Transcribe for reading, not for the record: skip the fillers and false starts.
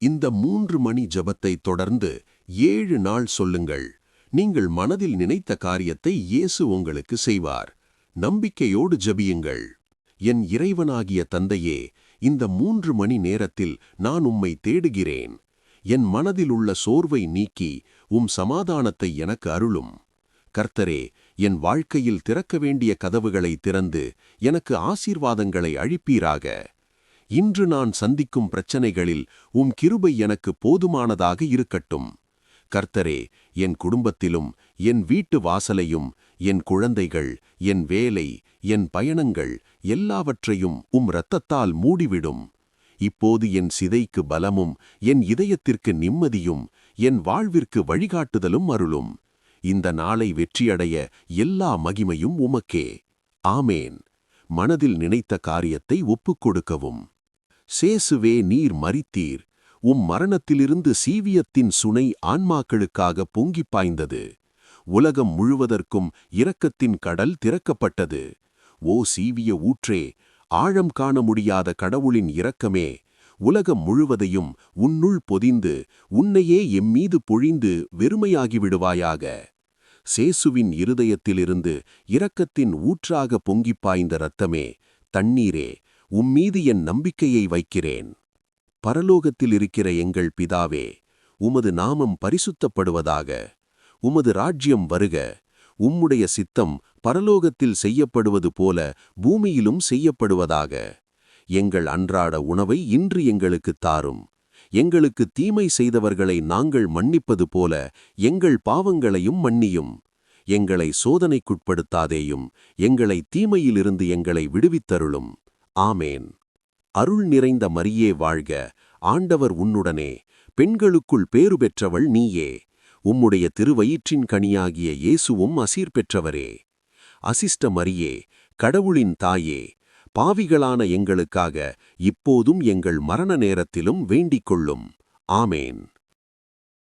இந்த 3 மணி ஜெபத்தை தொடர்ந்து 7 நாள் சொல்லுங்கள். நீங்கள் மனதில் நினைத்த காரியத்தை இயேசு உங்களுக்கு செய்வார். நம்பிக்கையோடு ஜெபியுங்கள். என் இறைவனாகிய தந்தையே, இந்த 3 மணி நேரத்தில் நான் உம்மை தேடுகிறேன். என் மனதில் உள்ள சோர்வை நீக்கி சமாதானத்தை எனக்கு அருளும். கர்த்தரே, என் வாழ்க்கையில் திறக்க வேண்டிய கதவுகளை திறந்து எனக்கு ஆசீர்வாதங்களை அழிப்பீராக. இன்று நான் சந்திக்கும் பிரச்சனைகளில் கிருபை எனக்கு போதுமானதாக இருக்கட்டும். கர்த்தரே, என் குடும்பத்திலும் என் வீட்டு வாசலையும் என் குழந்தைகள், என் வேலை, என் பயணங்கள் எல்லாவற்றையும் இரத்தத்தால் மூடிவிடும். இப்போது என் சிதைக்கு பலமும் என் இதயத்திற்கு நிம்மதியும் என் வாழ்விற்கு வழிகாட்டுதலும் அருளும். இந்த நாளை வெற்றியடைய எல்லா மகிமையும் உமக்கே. ஆமேன். மனதில் நினைத்த காரியத்தை ஒப்புக்கொடுக்கவும். சேசுவே, நீர் மரித்தீர். மரணத்திலிருந்து சீவியத்தின் சுனை ஆன்மாக்களுக்காக பொங்கிப் பாய்ந்தது. உலகம் முழுவதற்கும் இரக்கத்தின் கடல் திறக்கப்பட்டது. ஓ சீவிய ஊற்றே, ஆழம் காண முடியாத கடவுளின் இரக்கமே, உலகம் முழுவதையும் உன்னுள் பொதிந்து உன்னையே எம்மீது பொழிந்து வெறுமையாகிவிடுவாயாக. சேசுவின் இருதயத்திலிருந்து இரக்கத்தின் ஊற்றாக பொங்கிப் பாய்ந்த இரத்தமே, தண்ணீரே, உம்மீது என் நம்பிக்கையை வைக்கிறேன். பரலோகத்தில் இருக்கிற எங்கள் பிதாவே, உமது நாமம் பரிசுத்தப்படுவதாக. உமது ராஜ்யம் வருக. உம்முடைய சித்தம் பரலோகத்தில் செய்யப்படுவது போல பூமியிலும் செய்யப்படுவதாக. எங்கள் அன்றாட உணவை இன்று எங்களுக்குத் தாரும். எங்களுக்கு தீமை செய்தவர்களை நாங்கள் மன்னிப்பது போல எங்கள் பாவங்களையும் மன்னியும். எங்களை சோதனைக்குட்படுத்தாதேயும், எங்களை தீமையிலிருந்து எங்களை விடுவித்தருளும். ஆமேன். அருள் நிறைந்த மரியே வாழ்க. ஆண்டவர் உன்னுடனே, பெண்களுக்குள் பேறு பெற்றவள் நீயே. உம்முடைய திருவயிற்றின் கனியாகிய இயேசுவும் அசீர் பெற்றவரே. அசிஷ்ட மரியே, கடவுளின் தாயே, பாவிகளான எங்களுக்காக இப்போதும் எங்கள் மரண நேரத்திலும் வேண்டிக் கொள்ளும். ஆமேன்.